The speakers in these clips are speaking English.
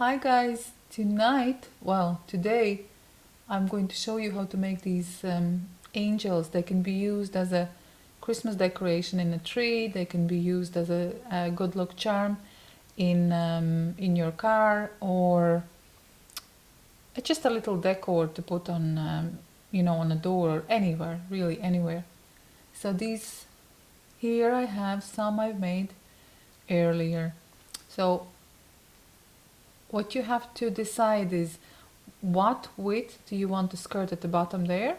Hi guys, today I'm going to show you how to make these angels. They can be used as a Christmas decoration in a tree. They can be used as a good luck charm in your car, or just a little decor to put on on a door or anywhere, really anywhere. So these here I have some I've made earlier. So what you have to decide is what width do you want the skirt at the bottom there.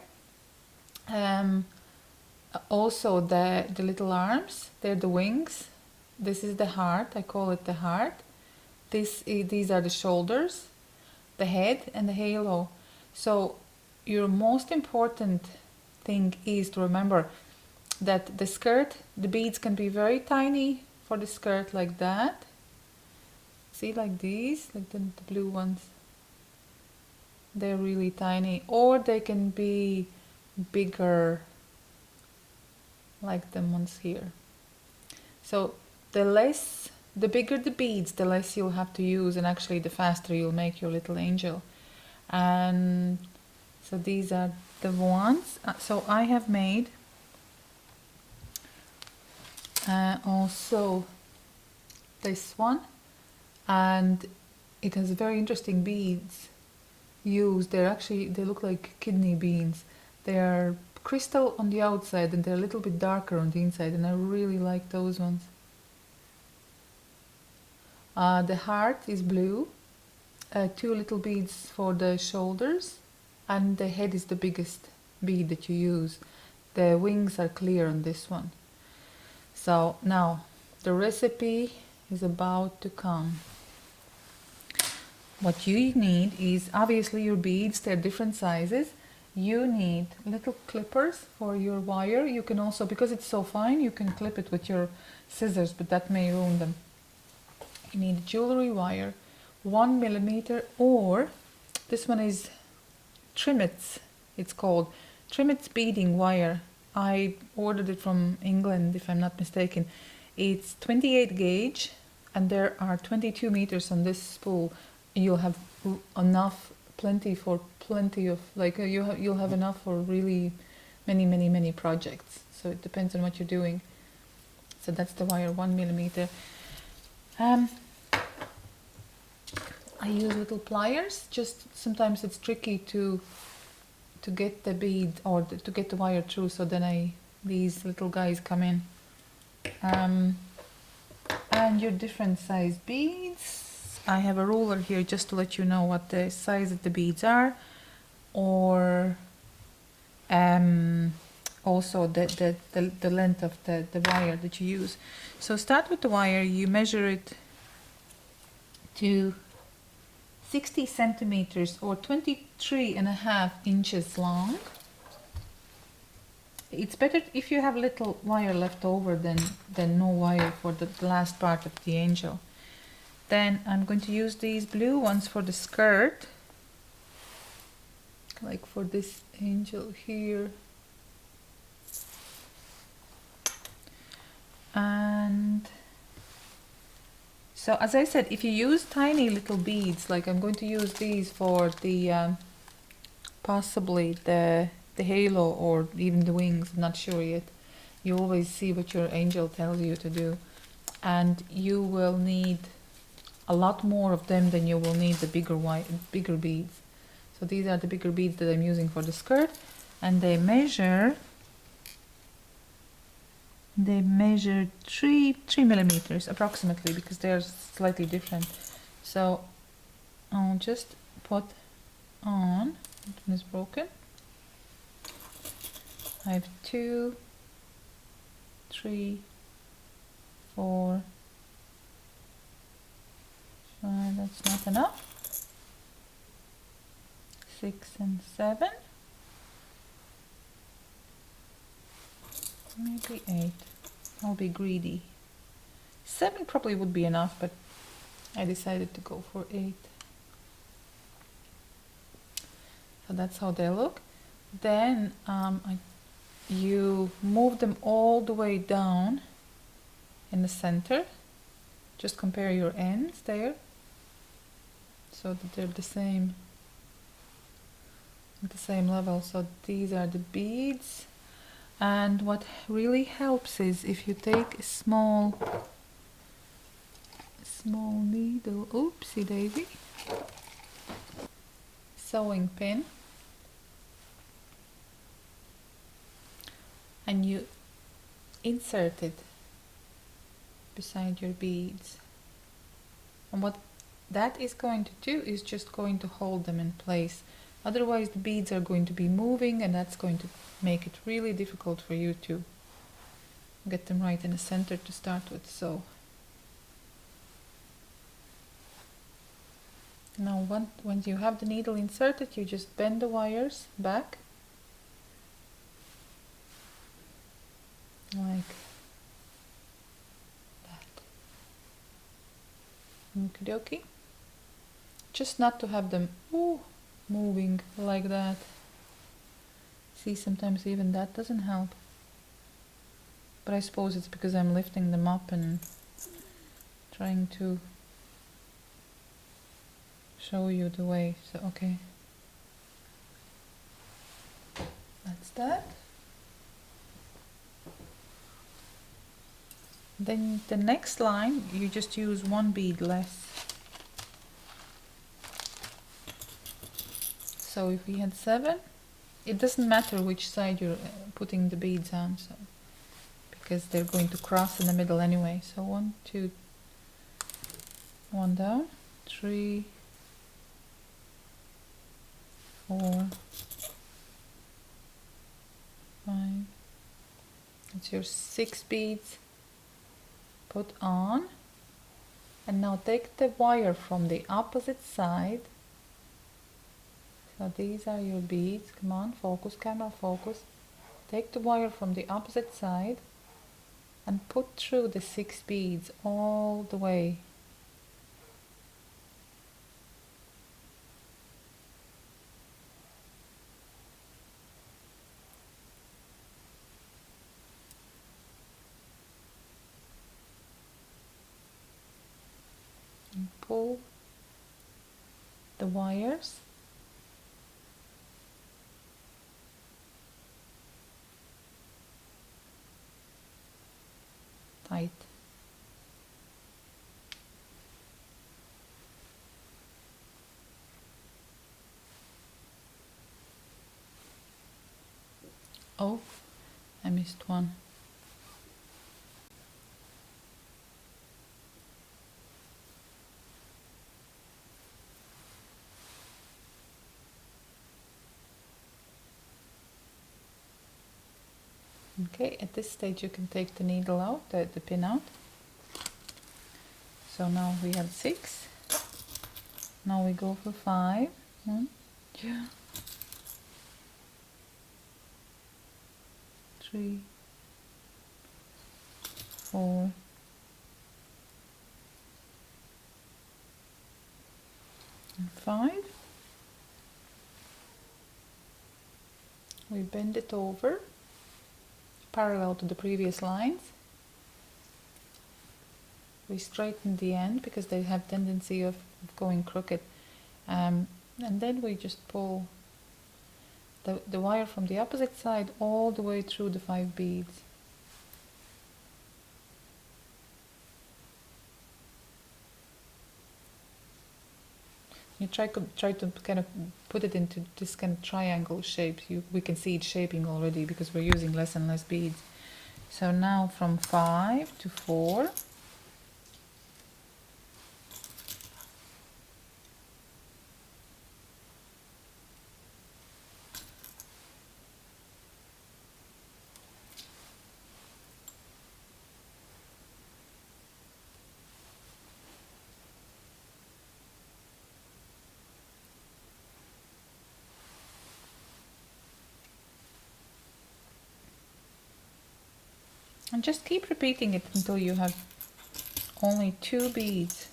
Um, Also the little arms, they're the wings. This is the heart, I call it the heart. These are the shoulders, the head and the halo. So your most important thing is to remember that the skirt, the beads can be very tiny for the skirt, like that. See, like these, like the blue ones. They're really tiny, or they can be bigger, like the ones here. So the bigger the beads, the less you'll have to use, and actually the faster you'll make your little angel. And so these are the ones. So I have made also this one, and it has very interesting beads used. They look like kidney beans. They are crystal on the outside and they're a little bit darker on the inside, and I really like those ones. The heart is blue, two little beads for the shoulders, and the head is the biggest bead that you use. The wings are clear on this one. So now the recipe is about to come. What you need is obviously your beads. They're different sizes. You need little clippers for your wire. You can also, because it's so fine, you can clip it with your scissors, but that may ruin them. You need jewelry wire, 1 millimeter, or this one is Trimmets, it's called Trimmets beading wire. I ordered it from England, if I'm not mistaken. It's 28 gauge, and there are 22 meters on this spool. You'll have enough, plenty of, like, you'll have enough for really many projects. So it depends on what you're doing. So that's the wire, 1 millimeter. I use little pliers. Just sometimes it's tricky to get the bead or to get the wire through. So then these little guys come in. And your different size beads. I have a ruler here just to let you know what the size of the beads are, or also the length of the wire that you use. So start with the wire. You measure it to 60 centimeters or 23.5 inches long. It's better if you have little wire left over than no wire for the last part of the angel. Then I'm going to use these blue ones for the skirt, like for this angel here. And so, as I said, if you use tiny little beads, like I'm going to use these for the possibly the halo or even the wings, I'm not sure yet. You always see what your angel tells you to do, and you will need a lot more of them than you will need the bigger beads. So these are the bigger beads that I'm using for the skirt, and they measure 3 millimeters approximately, because they're slightly different. So I'll just put on. That one is broken. I have 2, 3, 4, 5. That's not enough. 6 and 7. Maybe 8. I'll be greedy. 7 probably would be enough, but I decided to go for 8. So that's how they look. Then you move them all the way down in the center. Just compare your ends there. so that they're the same, at the same level. So these are the beads. And what really helps is if you take a small needle, oopsie daisy, sewing pin, and you insert it beside your beads. And what that is going to do is just going to hold them in place. Otherwise the beads are going to be moving, and that's going to make it really difficult for you to get them right in the center to start with. So now once you have the needle inserted, you just bend the wires back like that. Okie dokie. Just not to have them moving like that. See, sometimes even that doesn't help. But I suppose it's because I'm lifting them up and trying to show you the way. So, okay. That's that. Then the next line, you just use one bead less. So if we had 7, it doesn't matter which side you're putting the beads on, so because they're going to cross in the middle anyway. So 1, 2, 1 down, 3, 4, 5. It's your 6 beads put on. And now take the wire from the opposite side. So these are your beads. Come on, focus, camera, focus. Take the wire from the opposite side and put through the 6 beads all the way. And pull the wires tight. Oh, I missed one. Okay, at this stage you can take the needle out, the pin out. So now we have 6. Now we go for 5. 1, 2, 3, 4, 5. We bend it over parallel to the previous lines. We straighten the end because they have tendency of going crooked, and then we just pull the wire from the opposite side all the way through the 5 beads. You try to kind of put it into this kind of triangle shape. We can see it shaping already because we're using less and less beads. So now from 5 to 4. And just keep repeating it until you have only 2 beads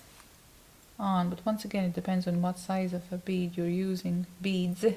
on. But once again, it depends on what size of a bead you're using. Beads. Yeah.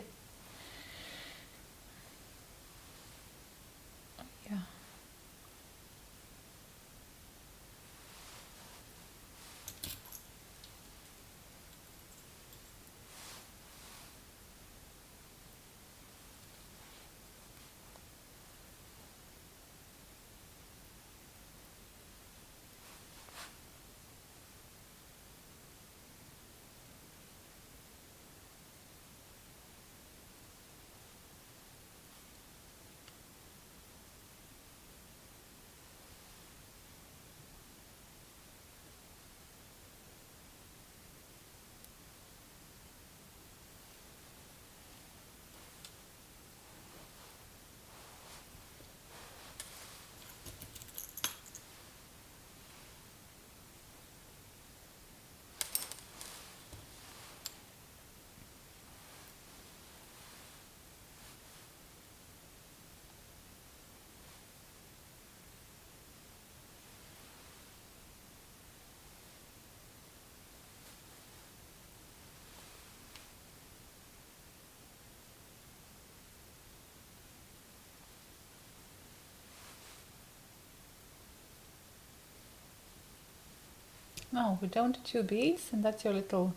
Now we're down to 2 beads, and that's your little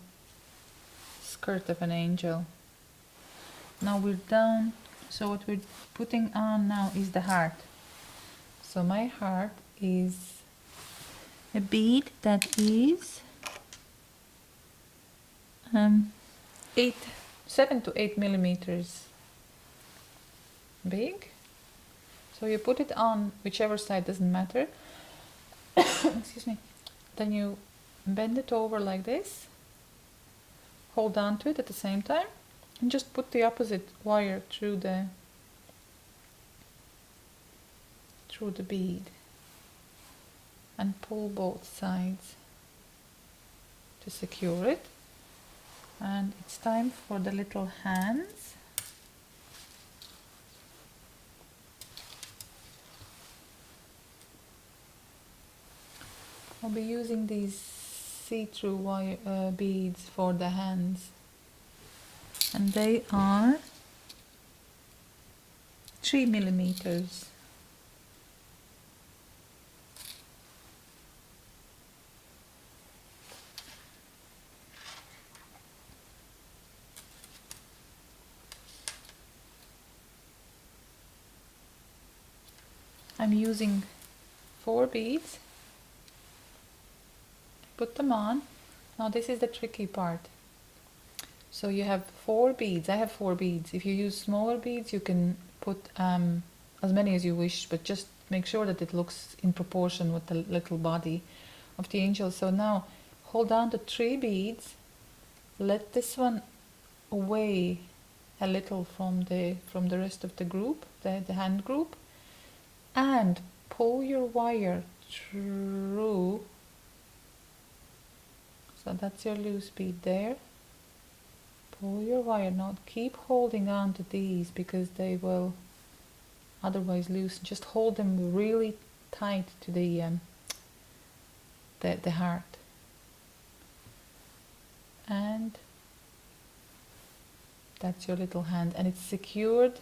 skirt of an angel. Now we're down, so what we're putting on now is the heart. So my heart is a bead that is 7 to 8 millimeters big. So you put it on whichever side, doesn't matter. Excuse me. Then you bend it over like this, hold on to it at the same time, and just put the opposite wire through the bead and pull both sides to secure it. And it's time for the little hands. I'll be using these see-through wire beads for the hands, and they are 3 millimeters. I'm using 4 beads. Put them on. Now this is the tricky part. So you have 4 beads. I have 4 beads. If you use smaller beads, you can put as many as you wish, but just make sure that it looks in proportion with the little body of the angel. So now hold on to 3 beads. Let this one away a little from the rest of the group, the hand group, and pull your wire through. So that's your loose bead there. Pull your wire. Now keep holding on to these because they will otherwise loosen. Just hold them really tight to the heart. And that's your little hand, and it's secured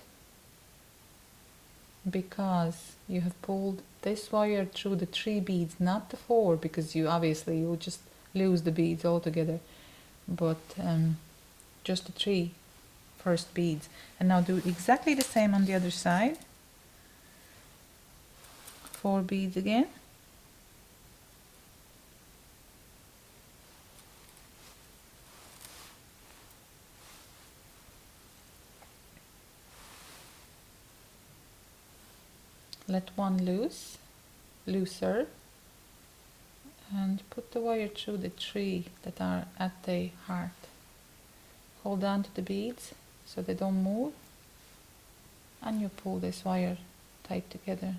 because you have pulled this wire through the 3 beads, not the 4, because you'll just lose the beads altogether, but just the 3 first beads. And now do exactly the same on the other side. 4 beads again. Let one looser, and put the wire through the 3 that are at the heart. Hold on to the beads so they don't move, and you pull this wire tight together.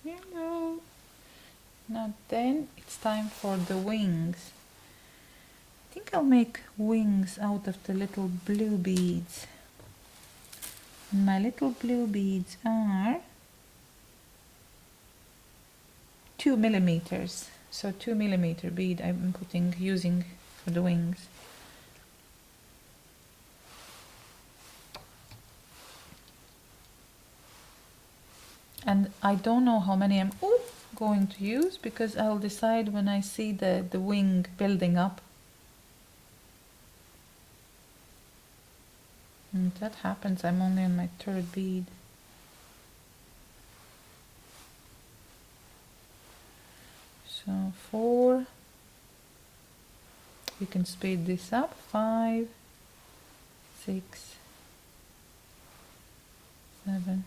Hello. Now then it's time for the wings. I think I'll make wings out of the little blue beads. And my little blue beads are 2 millimeters. So 2 millimeter bead I'm using for the wings. And I don't know how many I'm going to use because I'll decide when I see the wing building up. And that happens, I'm only on my 3rd bead. So 4, we can speed this up, 5, 6, 7,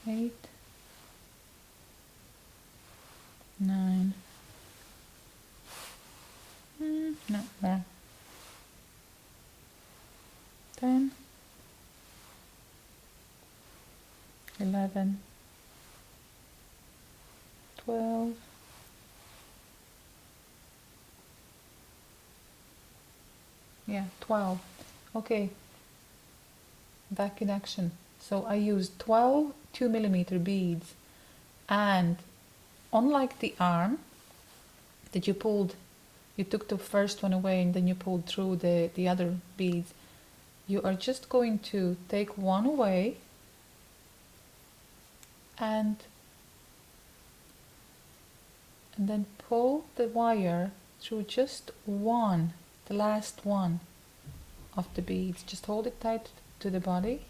8, 9, no more, 10, 11, 12, 12. Okay, back in action. So I used 12 2 millimeter beads, and unlike the arm that you took the first one away and then you pulled through the other beads, you are just going to take one away and then pull the wire through just one, the last one of the beads. Just hold it tight to the body.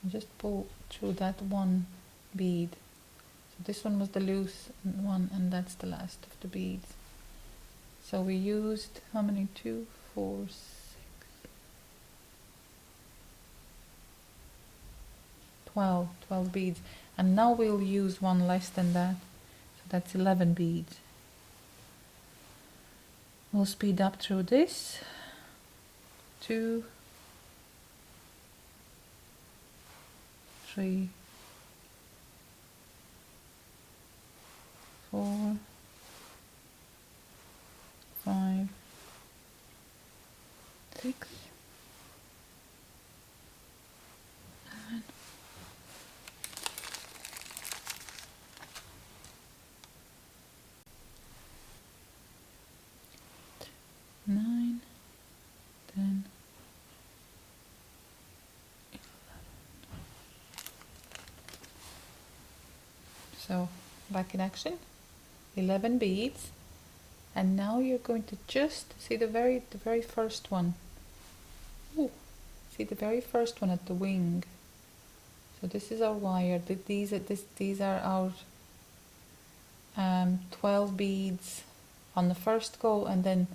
And just pull through that one bead. So this one was the loose one, and that's the last of the beads. So we used how many? 2, 4, 6, 12 beads, and now we'll use one less than that, so that's 11 beads. We'll speed up through this. 2, 3, 4, 5, 6, 7, 9, 10, 11. So back in action, 11 beads, and now you're going to just see the very first one. Ooh, see the very first one at the wing. So this is our wire. These are our 12 beads on the first go, and then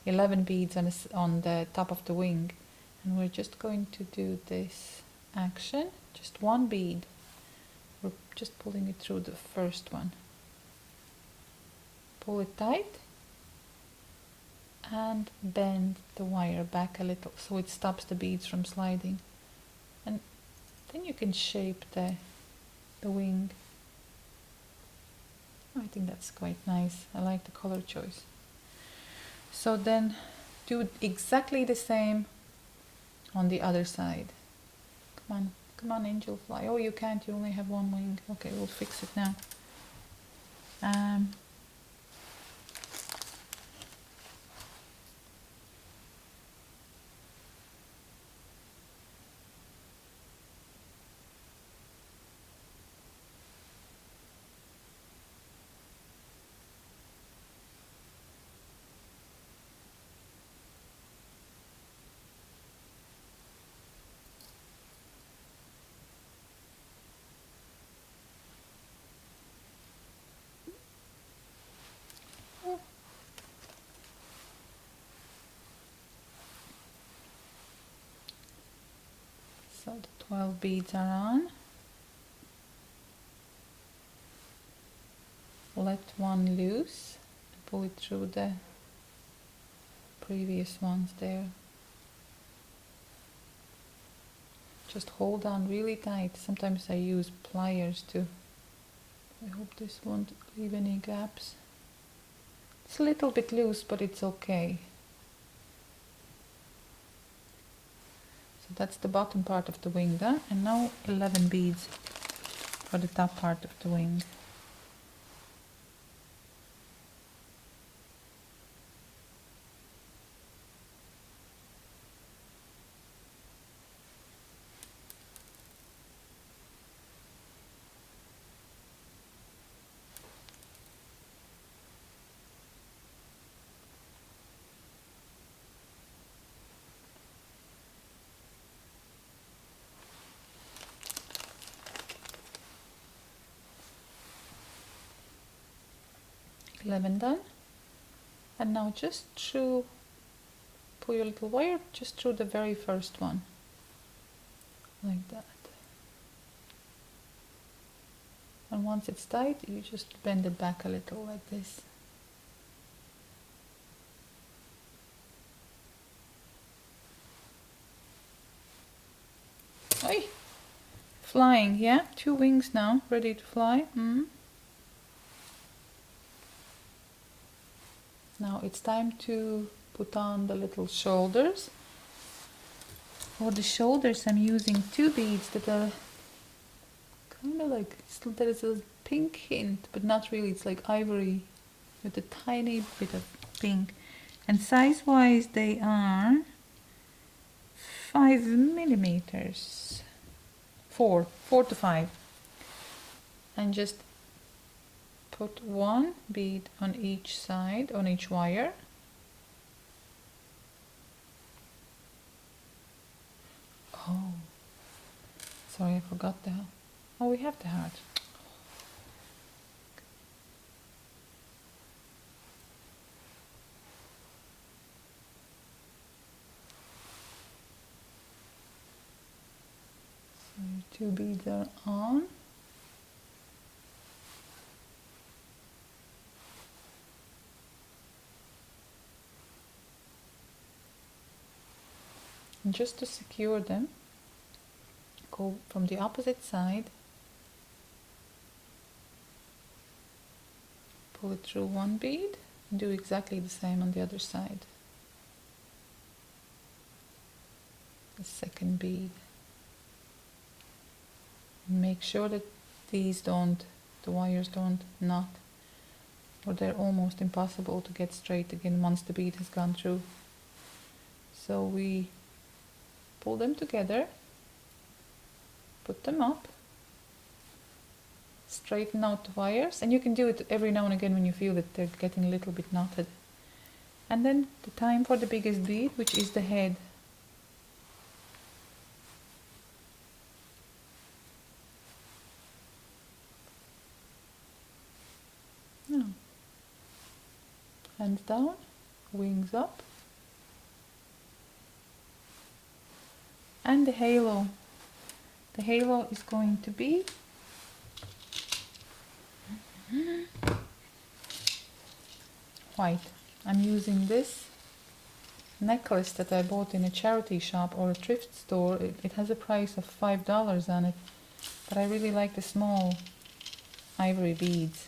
11 beads on the top of the wing. And we're just going to do this action, just one bead. We're just pulling it through the first one. Pull it tight and bend the wire back a little so it stops the beads from sliding. And then you can shape the wing. I think that's quite nice. I like the color choice. So then do exactly the same on the other side. Come on, angel fly. Oh, you can't, you only have one wing. Okay, we'll fix it now. So the 12 beads are on. Let one loose and pull it through the previous ones there. Just hold on really tight. Sometimes I use pliers too. I hope this won't leave any gaps. It's a little bit loose, but it's okay. So that's the bottom part of the wing done, and now 11 beads for the top part of the wing. Done, and now just pull your little wire just through the very first one, like that. And once it's tight, you just bend it back a little like this. Oi! Flying, yeah? 2 wings now, ready to fly. Now it's time to put on the little shoulders. For the shoulders I'm using 2 beads that are kind of like, there's a pink hint, but not really, it's like ivory with a tiny bit of pink. And size-wise, they are 5 millimeters, 4 to 5. And just put one bead on each side, on each wire. Oh, sorry, I forgot the. Oh, we have the heart. So your 2 beads are on. And just to secure them, go from the opposite side, pull it through one bead, and do exactly the same on the other side. The second bead. Make sure that the wires don't knot, or they're almost impossible to get straight again once the bead has gone through. So we pull them together, put them up, straighten out the wires, and you can do it every now and again when you feel that they're getting a little bit knotted. And then the time for the biggest bead, which is the head. Now, hands down, wings up, and the halo. The halo is going to be white. I'm using this necklace that I bought in a charity shop or a thrift store. It has a price of $5 on it, but I really like the small ivory beads.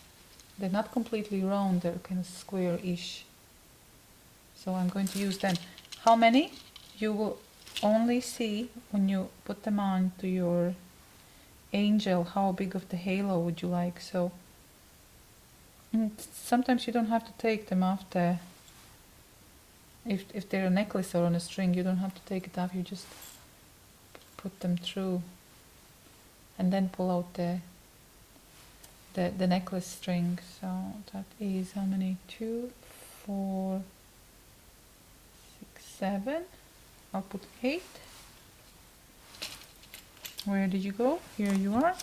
They're not completely round, they're kind of square-ish. So I'm going to use them. How many? You will only see when you put them on to your angel how big of the halo would you like. So sometimes you don't have to take them off the, if they're a necklace or on a string, you don't have to take it off, you just put them through and then pull out the necklace string. So that is how many? 2, 4, 6, 7. I'll put 8. Where did you go? Here you are.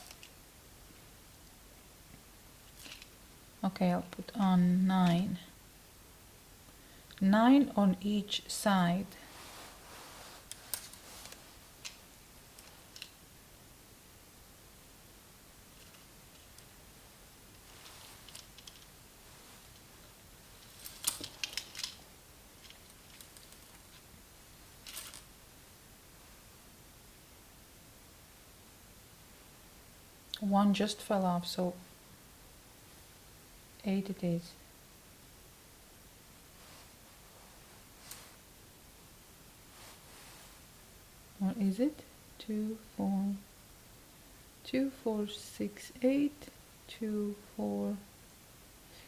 Okay, I'll put on 9. 9 on each side. One just fell off, so 8 it is. Or is it? 2, 4, 2, 4, 6, 8, 2, 4,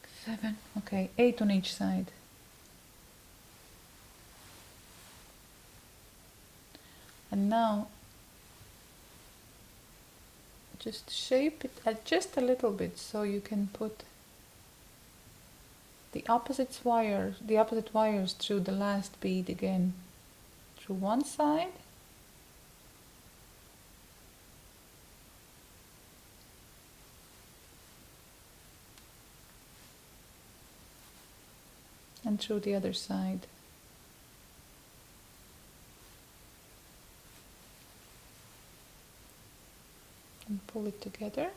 6, 7. Okay, 8 on each side. And now just shape it just a little bit so you can put the opposite wires through the last bead again, through one side and through the other side. And pull it together.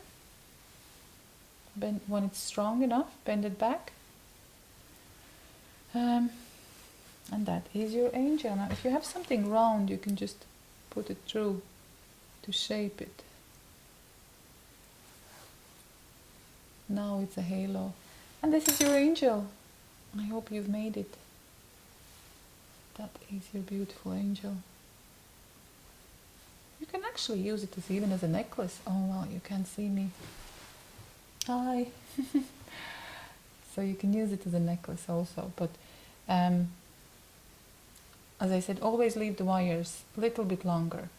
Bend when it's strong enough, bend it back. And that is your angel. Now if you have something round, you can just put it through to shape it. Now it's a halo. And this is your angel. I hope you've made it. That is your beautiful angel. You can actually use it even as a necklace. Oh wow, you can't see me. Hi. So you can use it as a necklace also. But as I said, always leave the wires a little bit longer.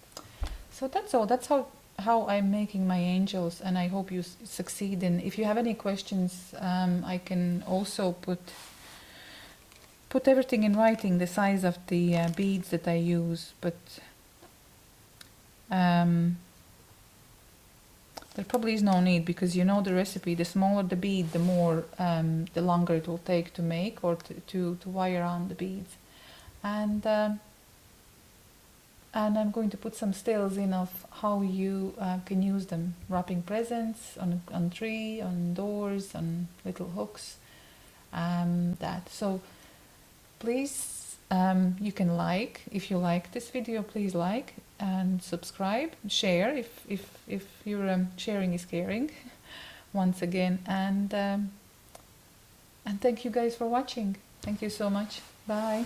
So that's all. That's how I'm making my angels, and I hope you succeed. And if you have any questions, I can also put everything in writing, the size of the beads that I use. But there probably is no need, because you know the recipe. The smaller the bead, the more, the longer it will take to make, or to wire on the beads. And I'm going to put some stills in of how you can use them, wrapping presents on tree, on doors, on little hooks. That. So please, you can like, if you like this video, please like and subscribe, share if your sharing is caring. Once again, and thank you guys for watching. Thank you so much. Bye.